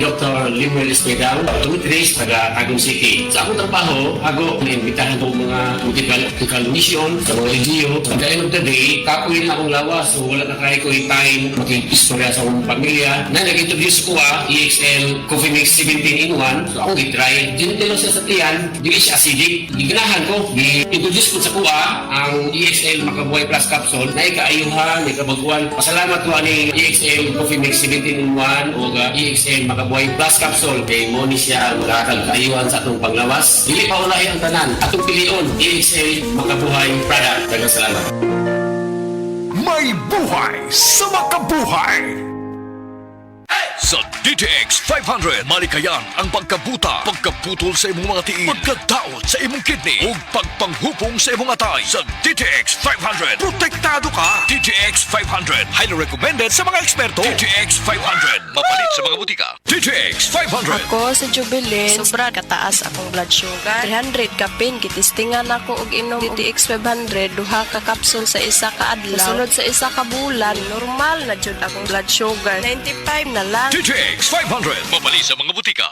Dr. Limuel Espedal, 2 days taga Tagum City. Sa akong trabaho, ako naimbitahan ko mga medical mission sa mga LGU. At the end of the day, kapoy na akong lawas. So wala na kaya ko yung time makikistorya sa akong pamilya. Na nag-introduce ko EXL Coffee Mix 17 in 1. So akong i-try. Dinitilo siya sa tiyan, di siya acidic. Giganahan ko, i-introduce ko sa kuha ang EXL Makabuhay Plus Capsule na ikaayuhan, ikabaguan. Pasalamat ko ani EXL Coffee Mix 17 in 1 o EXL Makabuhay Plus Capsule kay mo ni siya makakag-ayuhan sa atong panglawas. Dili pa ulahi ang tanan. Atong pilion, EXL Makabuhay product. Daghang salamat. May buhay sa makabuhay! Sa DTX 500, malikayan ang pagkabuta, pagkaputol sa imong mga tiil, pagkadaot sa imong kidney, ug pagpanghupong sa imong atay. Sa DTX 500, protektado ka! DTX 500, highly recommended sa mga eksperto. DTX 500, mapalit sa mga butika. DTX 500. Ako sa Jubilin, sobra kataas akong blood sugar. 300 kapin, kitistingan ako og inom DTX 500, duha ka kapsul sa isa ka adlaw. Sunod sa isa ka bulan, normal na jud akong blood sugar. 95 na lang. DTX 500, mapalit sa mga butika.